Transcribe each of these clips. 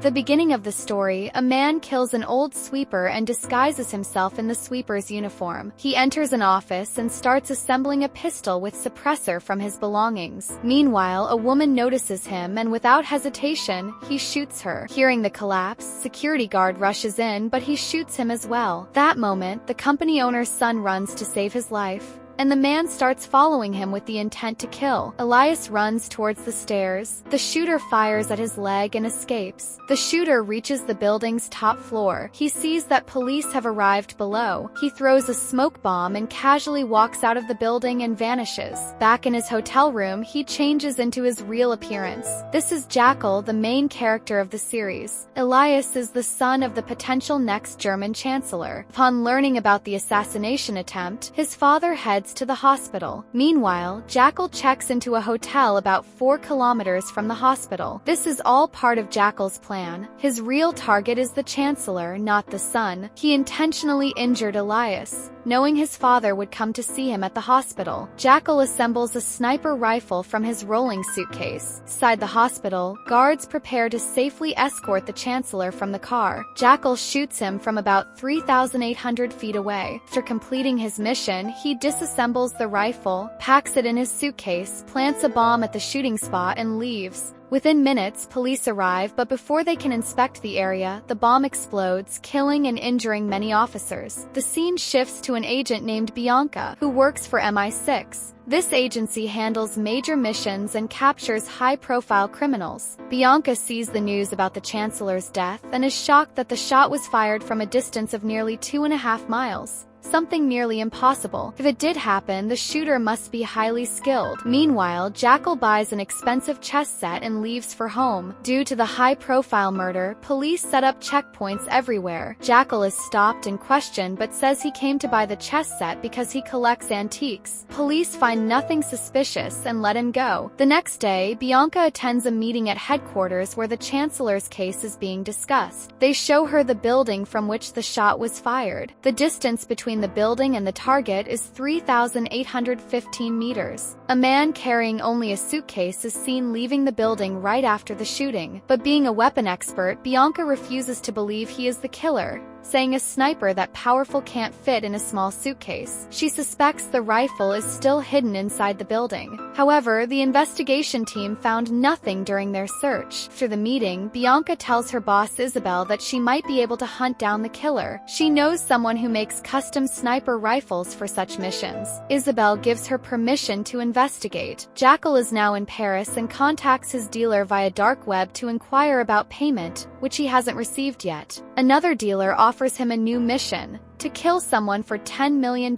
The beginning of the story, a man kills an old sweeper and disguises himself in the sweeper's uniform. He enters an office and starts assembling a pistol with suppressor from his belongings. Meanwhile, a woman notices him and without hesitation, he shoots her. Hearing the collapse, security guard rushes in but he shoots him as well. That moment, the company owner's son runs to save his life, and the man starts following him with the intent to kill. Elias runs towards the stairs. The shooter fires at his leg and escapes. The shooter reaches the building's top floor. He sees that police have arrived below. He throws a smoke bomb and casually walks out of the building and vanishes. Back in his hotel room, he changes into his real appearance. This is Jackal, the main character of the series. Elias is the son of the potential next German chancellor. Upon learning about the assassination attempt, his father heads to the hospital. Meanwhile, Jackal checks into a hotel about 4 kilometers from the hospital. This is all part of Jackal's plan. His real target is the chancellor, not the son. He intentionally injured Elias, knowing his father would come to see him at the hospital. Jackal assembles a sniper rifle from his rolling suitcase. Inside the hospital, guards prepare to safely escort the chancellor from the car. Jackal shoots him from about 3,800 feet away. After completing his mission, he disassembles the rifle, packs it in his suitcase, plants a bomb at the shooting spot, and leaves. Within minutes, police arrive, but before they can inspect the area, the bomb explodes, killing and injuring many officers. The scene shifts to an agent named Bianca, who works for MI6. This agency handles major missions and captures high-profile criminals. Bianca sees the news about the chancellor's death and is shocked that the shot was fired from a distance of nearly 2.5 miles. Something nearly impossible. If it did happen, the shooter must be highly skilled. Meanwhile, Jackal buys an expensive chess set and leaves for home. Due to the high-profile murder, police set up checkpoints everywhere. Jackal is stopped and questioned but says he came to buy the chess set because he collects antiques. Police find nothing suspicious and let him go. The next day, Bianca attends a meeting at headquarters where the chancellor's case is being discussed. They show her the building from which the shot was fired. The distance between the building and the target is 3,815 meters. A man carrying only a suitcase is seen leaving the building right after the shooting, but being a weapon expert, Bianca refuses to believe he is the killer, saying a sniper that powerful can't fit in a small suitcase. She suspects the rifle is still hidden inside the building. However, the investigation team found nothing during their search. After the meeting, Bianca tells her boss Isabel that she might be able to hunt down the killer. She knows someone who makes custom sniper rifles for such missions. Isabel gives her permission to investigate. Jackal is now in Paris and contacts his dealer via dark web to inquire about payment, which he hasn't received yet. Another dealer offers him a new mission: to kill someone for $10 million.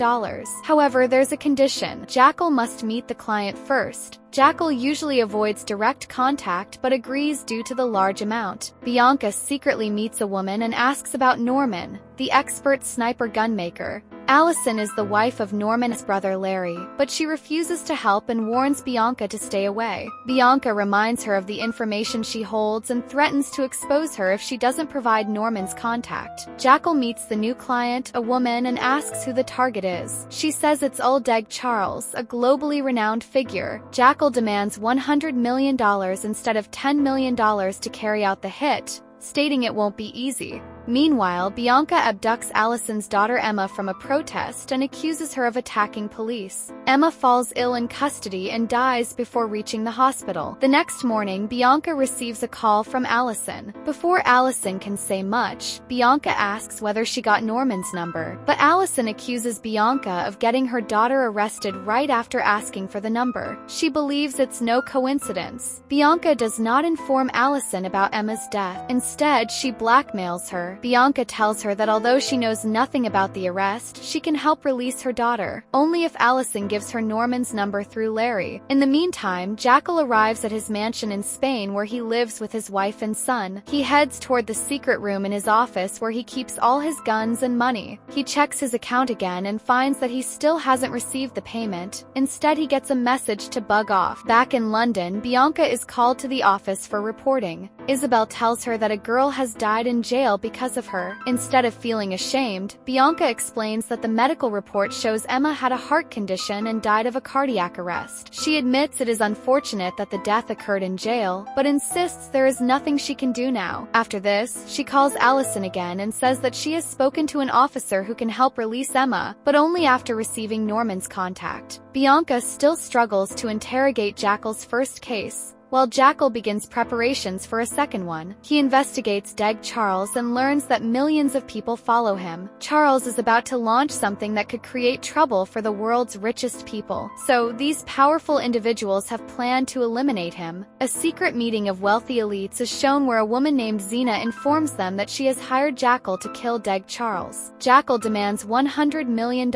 However, there's a condition. Jackal must meet the client first. Jackal usually avoids direct contact but agrees due to the large amount. Bianca secretly meets a woman and asks about Norman, the expert sniper gunmaker. Allison is the wife of Norman's brother Larry, but she refuses to help and warns Bianca to stay away. Bianca reminds her of the information she holds and threatens to expose her if she doesn't provide Norman's contact. Jackal meets the new client, a woman, and asks who the target is. She says it's Uldeg Charles, a globally renowned figure. Jackal demands $100 million instead of $10 million to carry out the hit, stating it won't be easy. Meanwhile, Bianca abducts Allison's daughter Emma from a protest and accuses her of attacking police. Emma falls ill in custody and dies before reaching the hospital. The next morning, Bianca receives a call from Allison. Before Allison can say much, Bianca asks whether she got Norman's number, but Allison accuses Bianca of getting her daughter arrested right after asking for the number. She believes it's no coincidence. Bianca does not inform Allison about Emma's death. Instead, she blackmails her. Bianca tells her that although she knows nothing about the arrest, she can help release her daughter, only if Allison gives her Norman's number through Larry. In the meantime, Jackal arrives at his mansion in Spain where he lives with his wife and son. He heads toward the secret room in his office where he keeps all his guns and money. He checks his account again and finds that he still hasn't received the payment. Instead, he gets a message to bug off. Back in London, Bianca is called to the office for reporting. Isabel tells her that a girl has died in jail because of her. Instead of feeling ashamed, Bianca explains that the medical report shows Emma had a heart condition and died of a cardiac arrest. She admits it is unfortunate that the death occurred in jail, but insists there is nothing she can do now. After this, she calls Allison again and says that she has spoken to an officer who can help release Emma, but only after receiving Norman's contact. Bianca still struggles to interrogate Jackal's first case, while Jackal begins preparations for a second one. He investigates Deg Charles and learns that millions of people follow him. Charles is about to launch something that could create trouble for the world's richest people. So, these powerful individuals have planned to eliminate him. A secret meeting of wealthy elites is shown where a woman named Zena informs them that she has hired Jackal to kill Deg Charles. Jackal demands $100 million,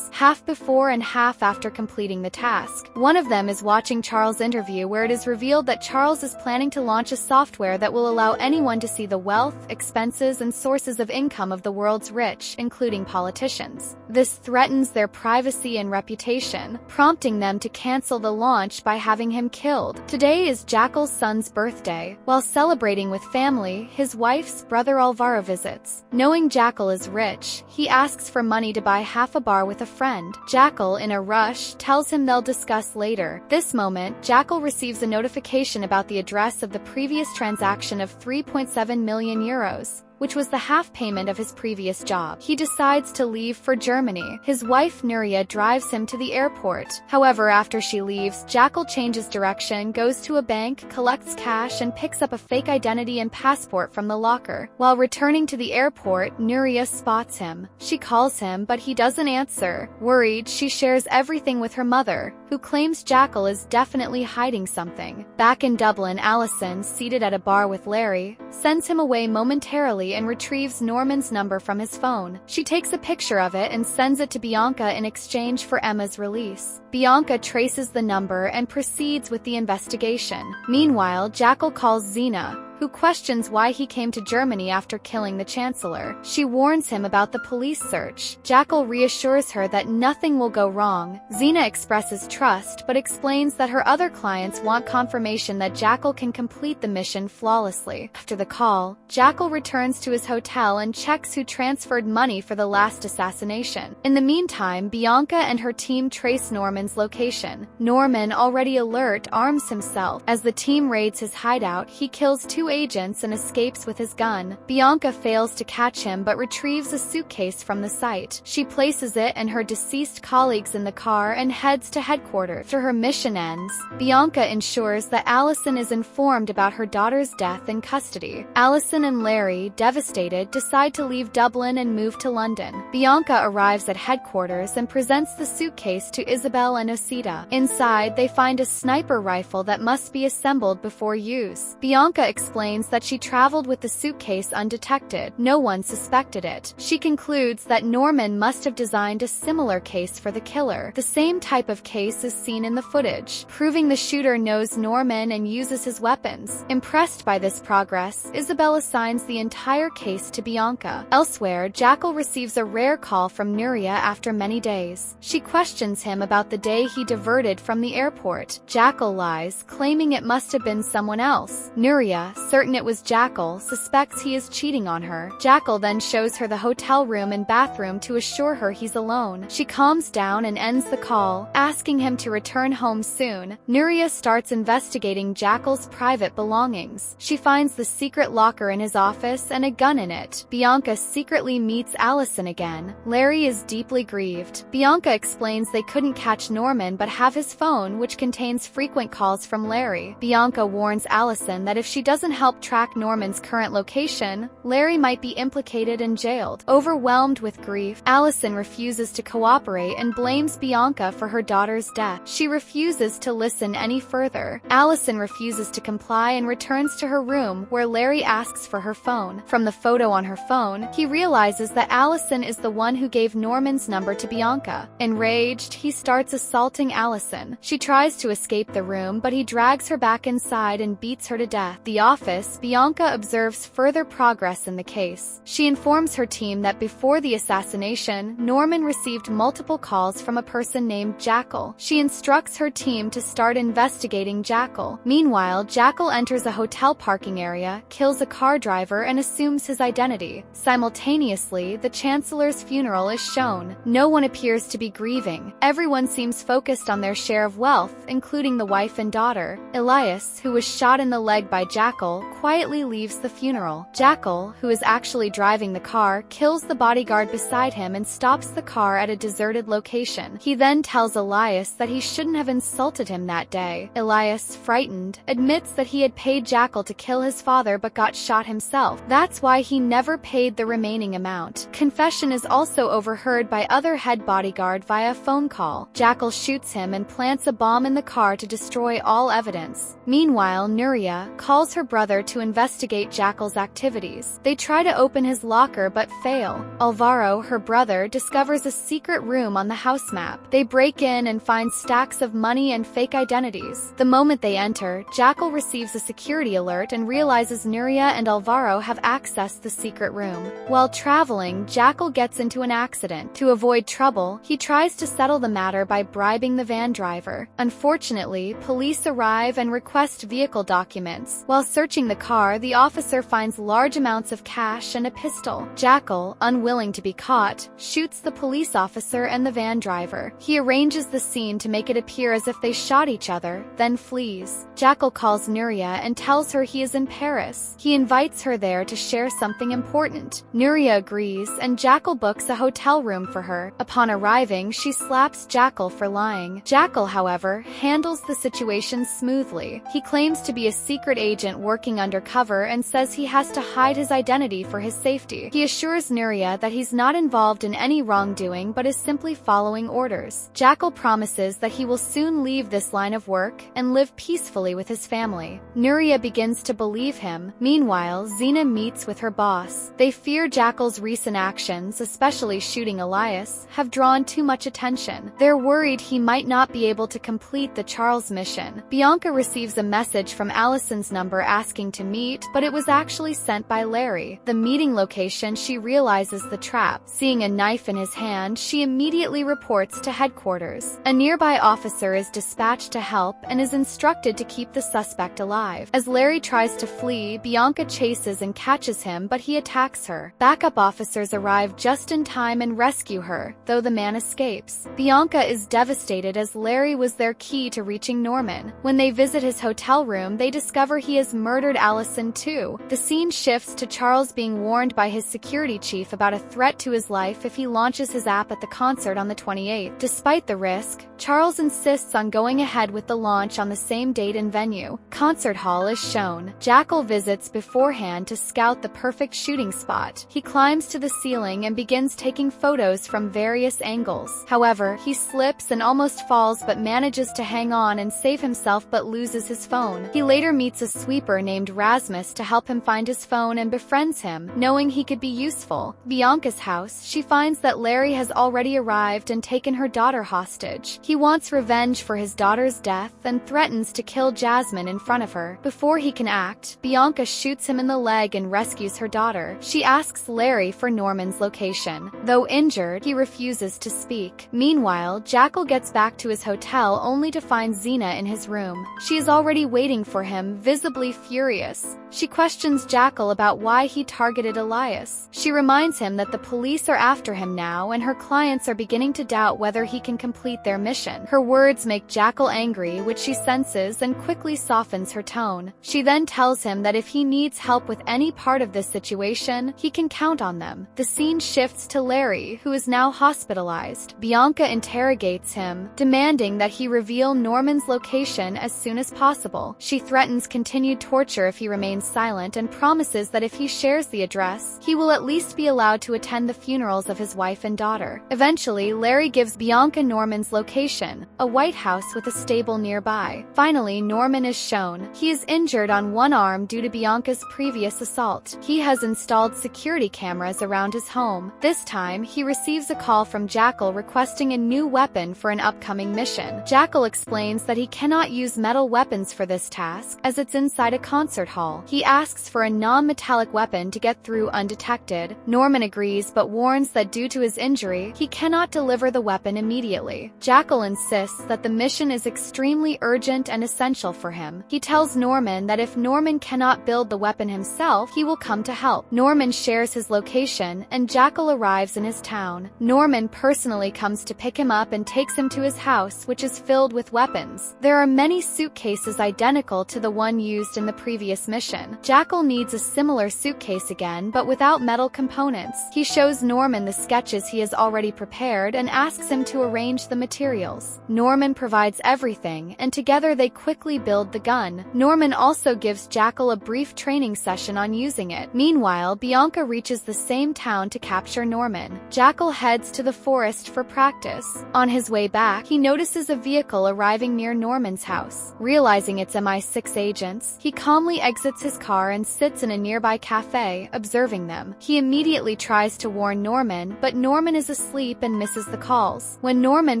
half before and half after completing the task. One of them is watching Charles' interview where it is revealed that Charles is planning to launch a software that will allow anyone to see the wealth, expenses, and sources of income of the world's rich, including politicians. This threatens their privacy and reputation, prompting them to cancel the launch by having him killed. Today is Jackal's son's birthday. While celebrating with family, his wife's brother Alvaro visits. Knowing Jackal is rich, he asks for money to buy half a bar with a friend. Jackal, in a rush, tells him they'll discuss later. This moment, Jackal receives a notification about the address of the previous transaction of 3.7 million euros, which was the half payment of his previous job. He decides to leave for Germany. His wife Nuria drives him to the airport. However, after she leaves, Jackal changes direction, goes to a bank, collects cash, and picks up a fake identity and passport from the locker. While returning to the airport, Nuria spots him. She calls him, but he doesn't answer. Worried, she shares everything with her mother, who claims Jackal is definitely hiding something. Back in Dublin, Allison, seated at a bar with Larry, sends him away momentarily and retrieves Norman's number from his phone. She takes a picture of it and sends it to Bianca in exchange for Emma's release. Bianca traces the number and proceeds with the investigation. Meanwhile, Jackal calls Zena, who questions why he came to Germany after killing the Chancellor. She warns him about the police search. Jackal reassures her that nothing will go wrong. Zena expresses trust but explains that her other clients want confirmation that Jackal can complete the mission flawlessly. After the call, Jackal returns to his hotel and checks who transferred money for the last assassination. In the meantime, Bianca and her team trace Norman's location. Norman, already alert, arms himself. As the team raids his hideout, he kills two agents and escapes with his gun. Bianca fails to catch him but retrieves a suitcase from the site. She places it and her deceased colleagues in the car and heads to headquarters. After her mission ends, Bianca ensures that Allison is informed about her daughter's death in custody. Allison and Larry, devastated, decide to leave Dublin and move to London. Bianca arrives at headquarters and presents the suitcase to Isabel and Osita. Inside, they find a sniper rifle that must be assembled before use. Bianca explains that she traveled with the suitcase undetected. No one suspected it. She concludes that Norman must have designed a similar case for the killer. The same type of case is seen in the footage, proving the shooter knows Norman and uses his weapons. Impressed by this progress, Isabel assigns the entire case to Bianca. Elsewhere, Jackal receives a rare call from Nuria after many days. She questions him about the day he diverted from the airport. Jackal lies, claiming it must have been someone else. Nuria, certain it was Jackal, suspects he is cheating on her. Jackal then shows her the hotel room and bathroom to assure her he's alone. She calms down and ends the call, asking him to return home soon. Nuria starts investigating Jackal's private belongings. She finds the secret locker in his office and a gun in it. Bianca secretly meets Allison again. Larry is deeply grieved. Bianca explains they couldn't catch Norman but have his phone, which contains frequent calls from Larry. Bianca warns Allison that if she doesn't help track Norman's current location, Larry might be implicated and jailed. Overwhelmed with grief, Allison refuses to cooperate and blames Bianca for her daughter's death. She refuses to listen any further. Allison refuses to comply and returns to her room, where Larry asks for her phone. From the photo on her phone, he realizes that Allison is the one who gave Norman's number to Bianca. Enraged, he starts assaulting Allison. She tries to escape the room, but he drags her back inside and beats her to death. The office, Bianca observes further progress in the case. She informs her team that before the assassination, Norman received multiple calls from a person named Jackal. She instructs her team to start investigating Jackal. Meanwhile, Jackal enters a hotel parking area, kills a car driver, and assumes his identity. Simultaneously, the Chancellor's funeral is shown. No one appears to be grieving. Everyone seems focused on their share of wealth, including the wife and daughter. Elias, who was shot in the leg by Jackal, quietly leaves the funeral. Jackal, who is actually driving the car, kills the bodyguard beside him and stops the car at a deserted location. He then tells Elias that he shouldn't have insulted him that day. Elias, frightened, admits that he had paid Jackal to kill his father but got shot himself. That's why he never paid the remaining amount. Confession is also overheard by other head bodyguard via phone call. Jackal shoots him and plants a bomb in the car to destroy all evidence. Meanwhile, Nuria calls her brother to investigate Jackal's activities. They try to open his locker but fail. Alvaro, her brother, discovers a secret room on the house map. They break in and find stacks of money and fake identities. The moment they enter, Jackal receives a security alert and realizes Nuria and Alvaro have accessed the secret room. While traveling, Jackal gets into an accident. To avoid trouble, he tries to settle the matter by bribing the van driver. Unfortunately, police arrive and request vehicle documents. While searching the car, the officer finds large amounts of cash and a pistol. Jackal, unwilling to be caught, shoots the police officer and the van driver. He arranges the scene to make it appear as if they shot each other, then flees. Jackal calls Nuria and tells her he is in Paris. He invites her there to share something important. Nuria agrees, and Jackal books a hotel room for her. Upon arriving, she slaps Jackal for lying. Jackal, however, handles the situation smoothly. He claims to be a secret agent working undercover and says he has to hide his identity for his safety. He assures Nuria that he's not involved in any wrongdoing but is simply following orders. Jackal promises that he will soon leave this line of work and live peacefully with his family. Nuria begins to believe him. Meanwhile, Zena meets with her boss. They fear Jackal's recent actions, especially shooting Elias, have drawn too much attention. They're worried he might not be able to complete the Charles mission. Bianca receives a message from Allison's number asking to meet, but it was actually sent by Larry. The meeting location, she realizes the trap. Seeing a knife in his hand, she immediately reports to headquarters. A nearby officer is dispatched to help and is instructed to keep the suspect alive. As Larry tries to flee, Bianca chases and catches him, but he attacks her. Backup officers arrive just in time and rescue her, though the man escapes. Bianca is devastated as Larry was their key to reaching Norman. When they visit his hotel room, they discover he has murdered Allison too. The scene shifts to Charles being warned by his security chief about a threat to his life if he launches his app at the concert on the 28th. Despite the risk, Charles insists on going ahead with the launch on the same date and venue. Concert hall is shown. Jackal visits beforehand to scout the perfect shooting spot. He climbs to the ceiling and begins taking photos from various angles. However, he slips and almost falls but manages to hang on and save himself but loses his phone. He later meets a sweeper named Rasmus to help him find his phone and befriends him, knowing he could be useful. Bianca's house, she finds that Larry has already arrived and taken her daughter hostage. He wants revenge for his daughter's death and threatens to kill Jasmine in front of her. Before he can act, Bianca shoots him in the leg and rescues her daughter. She asks Larry for Norman's location. Though injured, he refuses to speak. Meanwhile, Jackal gets back to his hotel only to find Zena in his room. She is already waiting for him, visibly furious. She questions Jackal about why he targeted Elias. She reminds him that the police are after him now and her clients are beginning to doubt whether he can complete their mission. Her words make Jackal angry, which she senses and quickly softens her tone. She then tells him that if he needs help with any part of this situation, he can count on them. The scene shifts to Larry, who is now hospitalized. Bianca interrogates him, demanding that he reveal Norman's location as soon as possible. She threatens continued torture if he remains silent and promises that if he shares the address, he will at least be allowed to attend the funerals of his wife and daughter. Eventually, Larry gives Bianca Norman's location location, a White House with a stable nearby. Finally, Norman is shown. He is injured on one arm due to Bianca's previous assault. He has installed security cameras around his home. This time, he receives a call from Jackal requesting a new weapon for an upcoming mission. Jackal explains that he cannot use metal weapons for this task, as it's inside a concert hall. He asks for a non-metallic weapon to get through undetected. Norman agrees but warns that due to his injury, he cannot deliver the weapon immediately. Jackal insists that the mission is extremely urgent and essential for him. He tells Norman that if Norman cannot build the weapon himself, he will come to help. Norman shares his location, and Jackal arrives in his town. Norman personally comes to pick him up and takes him to his house, which is filled with weapons. There are many suitcases identical to the one used in the previous mission. Jackal needs a similar suitcase again, but without metal components. He shows Norman the sketches he has already prepared and asks him to arrange the materials. Norman provides everything, and together they quickly build the gun. Norman also gives Jackal a brief training session on using it. Meanwhile, Bianca reaches the same town to capture Norman. Jackal heads to the forest for practice. On his way back, he notices a vehicle arriving near Norman's house. Realizing it's MI6 agents, he calmly exits his car and sits in a nearby cafe, observing them. He immediately tries to warn Norman, but Norman is asleep and misses the calls. When Norman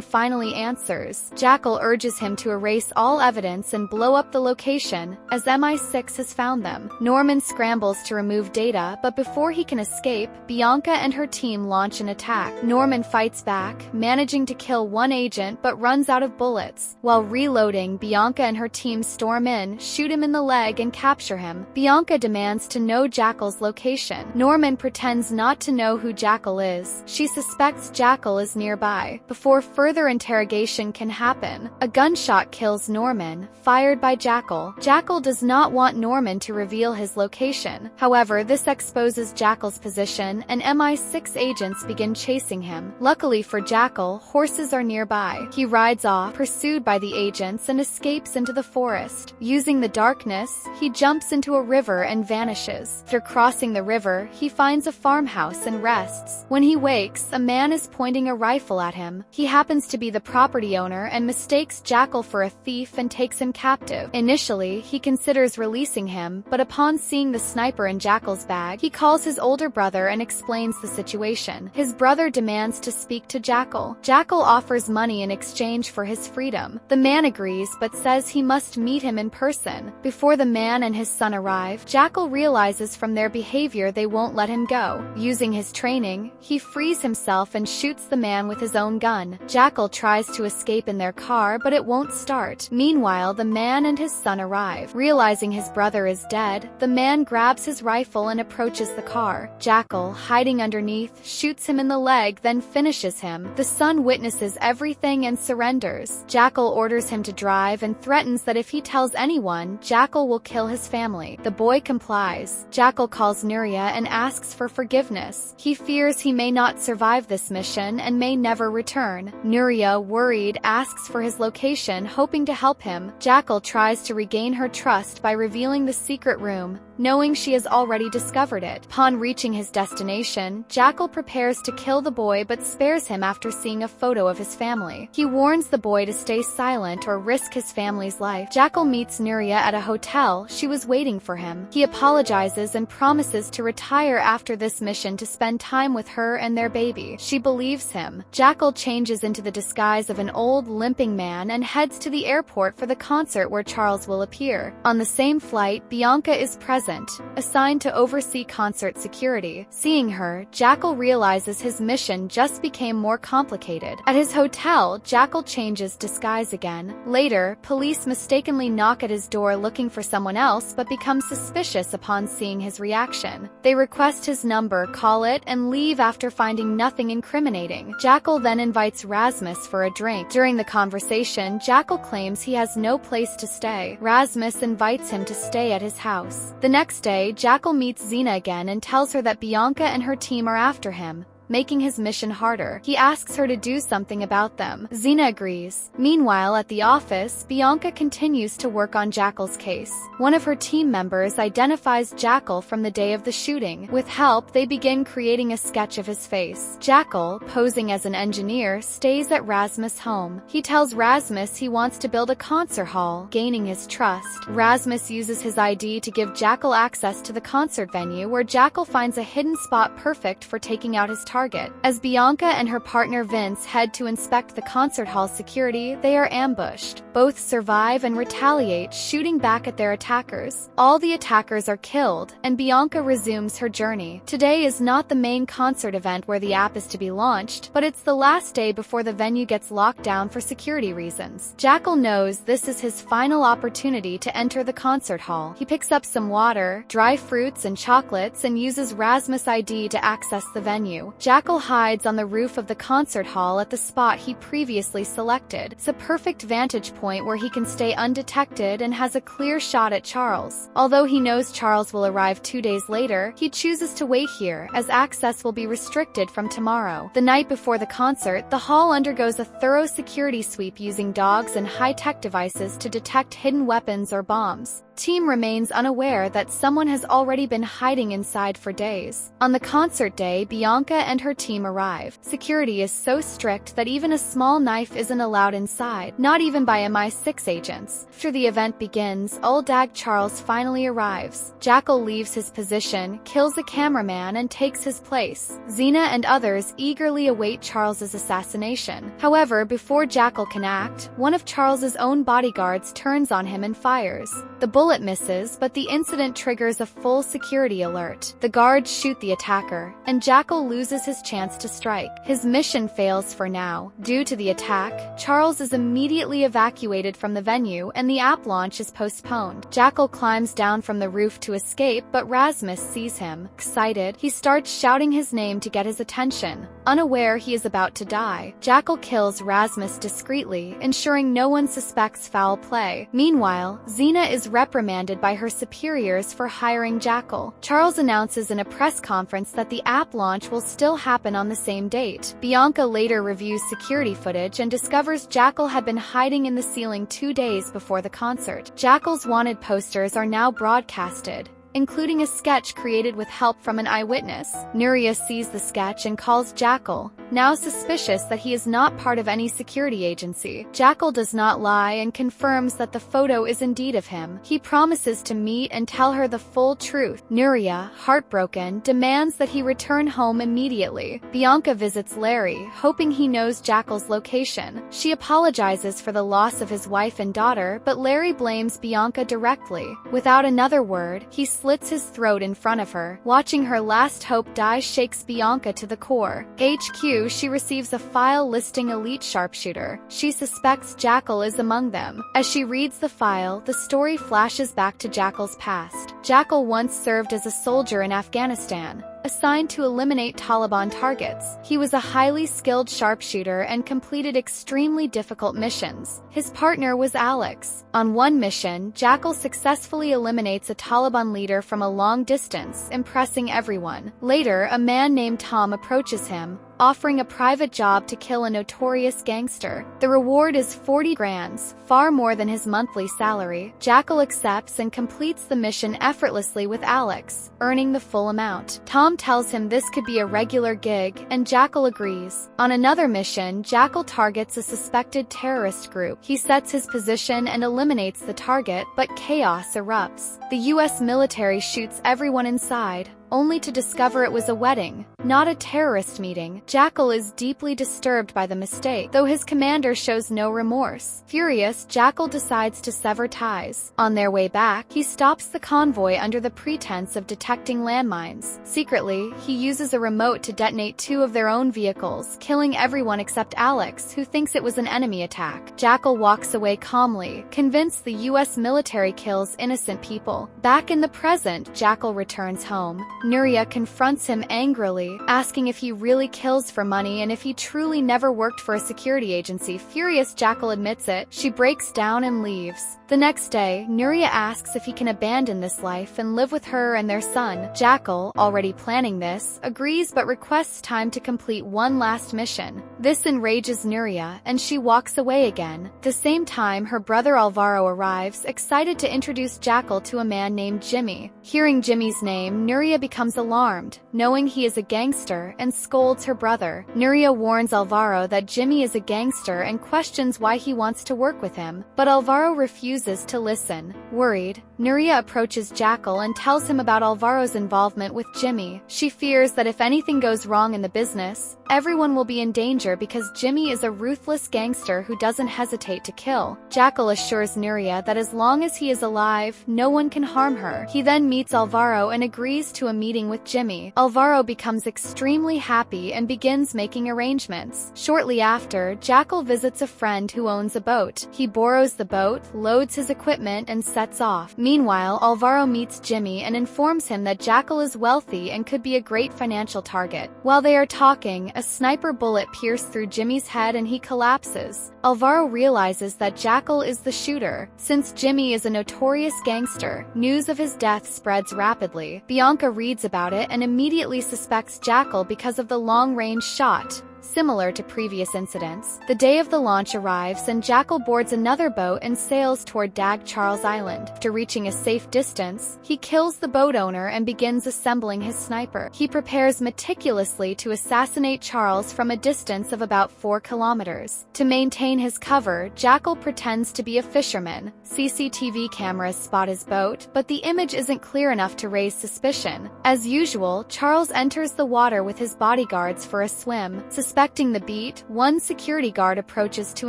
finally answers, Jackal urges him to erase all evidence and blow up the location, as MI6 has found them. Norman scrambles to remove data, but before he can escape, Bianca and her team launch an attack. Norman fights back, managing to kill one agent but runs out of bullets. While reloading, Bianca and her team storm in, shoot him in the leg and capture him. Bianca demands to know Jackal's location. Norman pretends not to know who Jackal is. She suspects Jackal is nearby. Before further interrogation can happen, a gunshot kills Norman, fired by Jackal. Jackal does not want Norman to reveal his location. However, this exposes Jackal's position, and MI6 agents begin chasing him. Luckily for Jackal, horses are nearby. He rides off, pursued by the agents, and escapes into the forest. Using the darkness, he jumps into a river and vanishes. After crossing the river, he finds a farmhouse and rests. When he wakes, a man is pointing a rifle at him. He happens to be the property owner and mistakes Jackal for a thief and takes him captive. Initially, he considers releasing him, but upon seeing the sniper in Jackal's bag, he calls his older brother and explains the situation. His brother demands to speak to Jackal. Jackal offers money in exchange for his freedom. The man agrees but says he must meet him in person. Before the man and his son arrive, Jackal realizes from their behavior they won't let him go. Using his training, he frees himself and shoots the man with his own gun. Jackal tries to escape in their car, but it won't start. Meanwhile, the man and his son arrive. Realizing his brother is dead, the man grabs his rifle and approaches the car. Jackal, hiding underneath, shoots him in the leg, then finishes him. The son witnesses everything and surrenders. Jackal orders him to drive and threatens that if he tells anyone, Jackal will kill his family. The boy complies. Jackal calls Nuria and asks for forgiveness. He fears he may not survive this mission and may never return. Nuria, worried, asks for his location, hoping to help him. Jackal tries to regain her trust by revealing the secret room, knowing she has already discovered it. Upon reaching his destination, Jackal prepares to kill the boy but spares him after seeing a photo of his family. He warns the boy to stay silent or risk his family's life. Jackal meets Nuria at a hotel. She was waiting for him. He apologizes and promises to retire after this mission to spend time with her and their baby. She believes him. Jackal changes into the disguise of an old, limping man and heads to the airport for the concert where Charles will appear. On the same flight, Bianca is present, assigned to oversee concert security. Seeing her, Jackal realizes his mission just became more complicated. At his hotel, Jackal changes disguise again. Later, police mistakenly knock at his door looking for someone else but become suspicious upon seeing his reaction. They request his number, call it, and leave after finding nothing incriminating. Jackal then invites Rasmus for a drink. During the conversation, Jackal claims he has no place to stay. Rasmus invites him to stay at his house. The next day, Jackal meets Xena again and tells her that Bianca and her team are after him. making his mission harder. He asks her to do something about them. Xena agrees. Meanwhile, at the office, Bianca continues to work on Jackal's case. One of her team members identifies Jackal from the day of the shooting. With help, they begin creating a sketch of his face. Jackal, posing as an engineer, stays at Rasmus' home. He tells Rasmus he wants to build a concert hall, gaining his trust. Rasmus uses his ID to give Jackal access to the concert venue, where Jackal finds a hidden spot perfect for taking out his target. As Bianca and her partner Vince head to inspect the concert hall's security, they are ambushed. Both survive and retaliate, shooting back at their attackers. All the attackers are killed, and Bianca resumes her journey. Today is not the main concert event where the app is to be launched, but it's the last day before the venue gets locked down for security reasons. Jackal knows this is his final opportunity to enter the concert hall. He picks up some water, dry fruits, and chocolates and uses Rasmus' ID to access the venue. Jackal hides on the roof of the concert hall at the spot he previously selected. It's a perfect vantage point where he can stay undetected and has a clear shot at Charles. Although he knows Charles will arrive 2 days later, he chooses to wait here, as access will be restricted from tomorrow. The night before the concert, the hall undergoes a thorough security sweep using dogs and high-tech devices to detect hidden weapons or bombs. Team remains unaware that someone has already been hiding inside for days. On the concert day, Bianca and her team arrive. Security is so strict that even a small knife isn't allowed inside, not even by MI6 agents. After the event begins, Old Dag Charles finally arrives. Jackal leaves his position, kills a cameraman, and takes his place. Xena and others eagerly await Charles's assassination. However, before Jackal can act, one of Charles's own bodyguards turns on him and fires. The bullet misses, but the incident triggers a full security alert. The guards shoot the attacker, and Jackal loses his chance to strike. His mission fails for now. Due to the attack, Charles is immediately evacuated from the venue, and the app launch is postponed. Jackal climbs down from the roof to escape, but Rasmus sees him. Excited, he starts shouting his name to get his attention. Unaware he is about to die, Jackal kills Rasmus discreetly, ensuring no one suspects foul play. Meanwhile, Xena is reprimanded by her superiors for hiring Jackal. Charles announces in a press conference that the app launch will still happen on the same date. Bianca later reviews security footage and discovers Jackal had been hiding in the ceiling 2 days before the concert. Jackal's wanted posters are now broadcasted, including a sketch created with help from an eyewitness. Notorious sees the sketch and calls Jackal, now suspicious that he is not part of any security agency. Jackal does not lie and confirms that the photo is indeed of him. He promises to meet and tell her the full truth. Nuria, heartbroken, demands that he return home immediately. Bianca visits Larry, hoping he knows Jackal's location. She apologizes for the loss of his wife and daughter, but Larry blames Bianca directly. Without another word, he slits his throat in front of her. Watching her last hope die shakes Bianca to the core. HQ, she receives a file listing elite sharpshooter. She suspects Jackal is among them. As she reads the file, the story flashes back to Jackal's past. Jackal once served as a soldier in Afghanistan, assigned to eliminate Taliban targets. He was a highly skilled sharpshooter and completed extremely difficult missions. His partner was Alex. On one mission, Jackal successfully eliminates a Taliban leader from a long distance, impressing everyone. Later, a man named Tom approaches him, offering a private job to kill a notorious gangster. The reward is 40 grand, far more than his monthly salary. Jackal accepts and completes the mission effortlessly with Alex, earning the full amount. Tom tells him this could be a regular gig, and Jackal agrees. On another mission, Jackal targets a suspected terrorist group. He sets his position and eliminates the target, but chaos erupts. The US military shoots everyone inside, only to discover it was a wedding, not a terrorist meeting. Jackal is deeply disturbed by the mistake, though his commander shows no remorse. Furious, Jackal decides to sever ties. On their way back, he stops the convoy under the pretense of detecting landmines. Secretly, he uses a remote to detonate 2 of their own vehicles, killing everyone except Alex, who thinks it was an enemy attack. Jackal walks away calmly, convinced the US military kills innocent people. Back in the present, Jackal returns home. Nuria confronts him angrily, asking if he really kills for money and if he truly never worked for a security agency. Furious, Jackal admits it. She breaks down and leaves. The next day, Nuria asks if he can abandon this life and live with her and their son. Jackal, already planning this, agrees but requests time to complete one last mission. This enrages Nuria, and she walks away again. The same time, her brother Alvaro arrives, excited to introduce Jackal to a man named Jami. Hearing Jimmy's name, Nuria becomes alarmed, knowing he is a gangster, and scolds her brother. Nuria warns Alvaro that Jimmy is a gangster and questions why he wants to work with him, but Alvaro refuses to listen. Worried, Nuria approaches Jackal and tells him about Alvaro's involvement with Jimmy. She fears that if anything goes wrong in the business, everyone will be in danger because Jimmy is a ruthless gangster who doesn't hesitate to kill. Jackal assures Nuria that as long as he is alive, no one can harm her. He then meets Alvaro and agrees to a meeting with Jimmy. Alvaro becomes extremely happy and begins making arrangements. Shortly after, Jackal visits a friend who owns a boat. He borrows the boat, loads his equipment, and sets off. Meanwhile, Alvaro meets Jimmy and informs him that Jackal is wealthy and could be a great financial target. While they are talking, a sniper bullet pierces through Jimmy's head and he collapses. Alvaro realizes that Jackal is the shooter. Since Jimmy is a notorious gangster, news of his death spreads rapidly. Bianca reads about it and immediately suspects Jackal because of the long-range shot. Similar to previous incidents, the day of the launch arrives and Jackal boards another boat and sails toward Charles Island. After reaching a safe distance, he kills the boat owner and begins assembling his sniper. He prepares meticulously to assassinate Charles from a distance of about 4 kilometers. To maintain his cover, Jackal pretends to be a fisherman. CCTV cameras spot his boat, but the image isn't clear enough to raise suspicion. As usual, Charles enters the water with his bodyguards for a swim. Suspecting the beat, one security guard approaches to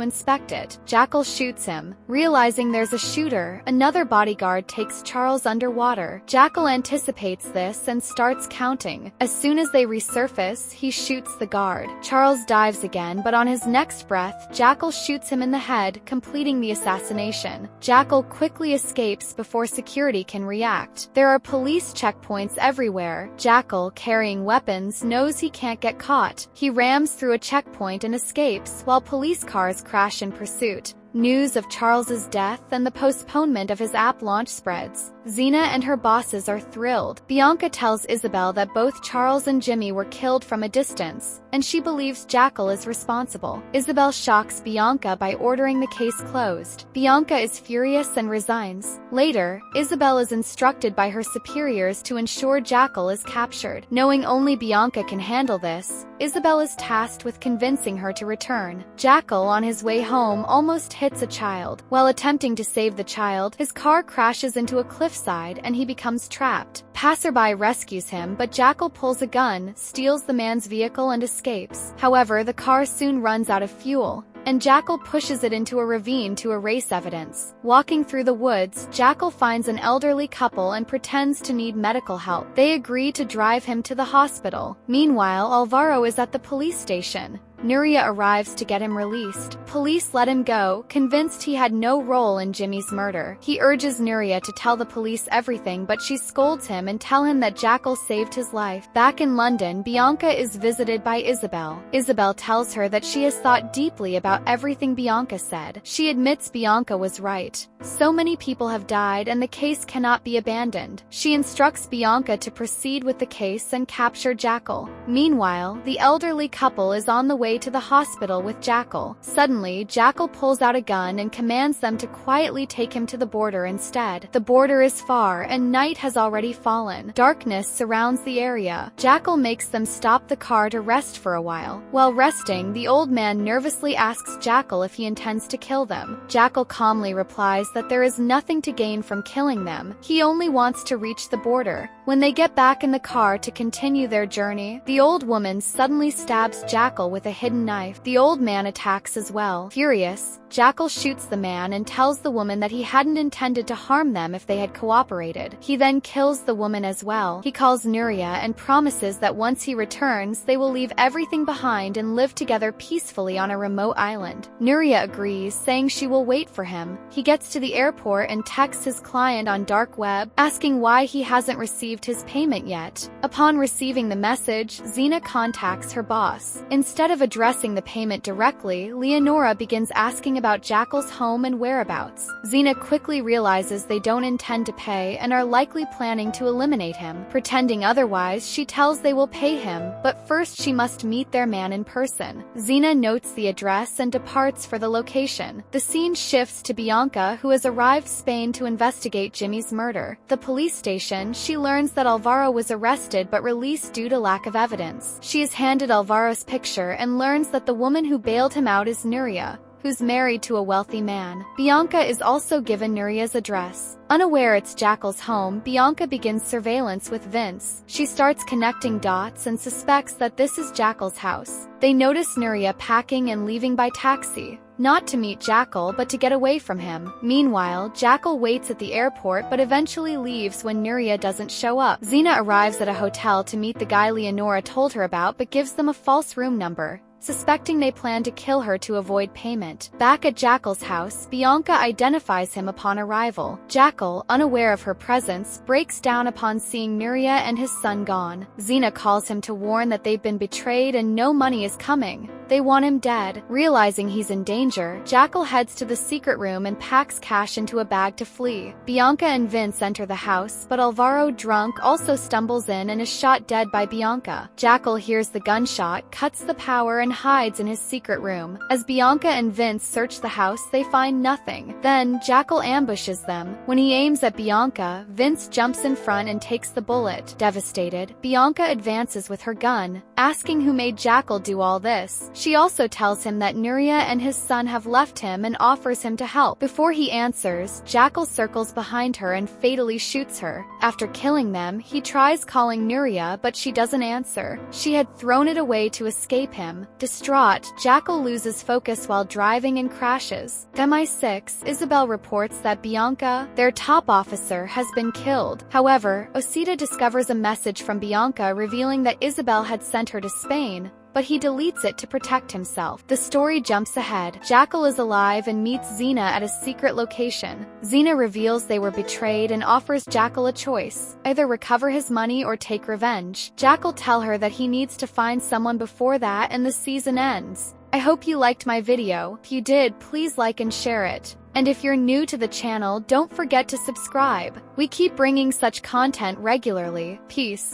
inspect it. Jackal shoots him. Realizing there's a shooter, another bodyguard takes Charles underwater. Jackal anticipates this and starts counting. As soon as they resurface, he shoots the guard. Charles dives again, but on his next breath, Jackal shoots him in the head, completing the assassination. Jackal quickly escapes before security can react. There are police checkpoints everywhere. Jackal, carrying weapons, knows he can't get caught. He rams through a checkpoint and escapes, while police cars crash in pursuit. News of Charles's death and the postponement of his app launch spreads. Zena and her bosses are thrilled. Bianca tells Isabel that both Charles and Jimmy were killed from a distance, and she believes Jackal is responsible. Isabel shocks Bianca by ordering the case closed. Bianca is furious and resigns. Later, Isabel is instructed by her superiors to ensure Jackal is captured. Knowing only Bianca can handle this, Isabel is tasked with convincing her to return. Jackal, on his way home, almost hits a child. While attempting to save the child, his car crashes into a cliffside and he becomes trapped. Passerby rescues him, but Jackal pulls a gun, steals the man's vehicle and escapes. However, the car soon runs out of fuel, and Jackal pushes it into a ravine to erase evidence. Walking through the woods, Jackal finds an elderly couple and pretends to need medical help. They agree to drive him to the hospital. Meanwhile, Alvaro is at the police station. Nuria arrives to get him released. Police let him go, convinced he had no role in Jimmy's murder. He urges Nuria to tell the police everything, but she scolds him and tells him that Jackal saved his life. Back in London, Bianca is visited by Isabel. Isabel tells her that she has thought deeply about everything Bianca said. She admits Bianca was right. So many people have died and the case cannot be abandoned. She instructs Bianca to proceed with the case and capture Jackal. Meanwhile, the elderly couple is on the way to the hospital with Jackal. Suddenly, Jackal pulls out a gun and commands them to quietly take him to the border instead. The border is far and night has already fallen. Darkness surrounds the area. Jackal makes them stop the car to rest for a while. While resting, the old man nervously asks Jackal if he intends to kill them. Jackal calmly replies that there is nothing to gain from killing them. He only wants to reach the border. When they get back in the car to continue their journey, the old woman suddenly stabs Jackal with a hidden knife. The old man attacks as well. Furious, Jackal shoots the man and tells the woman that he hadn't intended to harm them if they had cooperated. He then kills the woman as well. He calls Nuria and promises that once he returns, they will leave everything behind and live together peacefully on a remote island. Nuria agrees, saying she will wait for him. He gets to the airport and texts his client on dark web, asking why he hasn't received his payment yet. Upon receiving the message, Zena contacts her boss. Instead of addressing the payment directly, Leonora begins asking about Jackal's home and whereabouts. Zena quickly realizes they don't intend to pay and are likely planning to eliminate him. Pretending otherwise, she tells they will pay him, but first she must meet their man in person. Zena notes the address and departs for the location. The scene shifts to Bianca, who has arrived Spain to investigate Jimmy's murder. The police station, she learns that Alvaro was arrested but released due to lack of evidence. She is handed Alvaro's picture and learns that the woman who bailed him out is Nuria, who's married to a wealthy man. Bianca is also given Nuria's address. Unaware it's Jackal's home, Bianca begins surveillance with Vince. She starts connecting dots and suspects that this is Jackal's house. They notice Nuria packing and leaving by taxi, not to meet Jackal but to get away from him. Meanwhile, Jackal waits at the airport but eventually leaves when Nuria doesn't show up. Zena arrives at a hotel to meet the guy Leonora told her about but gives them a false room number, suspecting they plan to kill her to avoid payment. Back at Jackal's house, Bianca identifies him upon arrival. Jackal, unaware of her presence, breaks down upon seeing Nuria and his son gone. Zena calls him to warn that they've been betrayed and no money is coming. They want him dead. Realizing he's in danger, Jackal heads to the secret room and packs cash into a bag to flee. Bianca and Vince enter the house, but Alvaro, drunk, also stumbles in and is shot dead by Bianca. Jackal hears the gunshot, cuts the power, and hides in his secret room. As Bianca and Vince search the house, they find nothing. Then, Jackal ambushes them. When he aims at Bianca, Vince jumps in front and takes the bullet. Devastated, Bianca advances with her gun, asking who made Jackal do all this. She also tells him that Nuria and his son have left him and offers him to help. Before he answers, Jackal circles behind her and fatally shoots her. After killing them, he tries calling Nuria, but she doesn't answer. She had thrown it away to escape him. Distraught, Jackal loses focus while driving and crashes. MI6, Isabel reports that Bianca, their top officer, has been killed. However, Osita discovers a message from Bianca revealing that Isabel had sent her to Spain, but he deletes it to protect himself. The story jumps ahead. Jackal is alive and meets Zena at a secret location. Zena reveals they were betrayed and offers Jackal a choice: either recover his money or take revenge. Jackal tells her that he needs to find someone before that and the season ends. I hope you liked my video. If you did, please like and share it. And if you're new to the channel, don't forget to subscribe. We keep bringing such content regularly. Peace.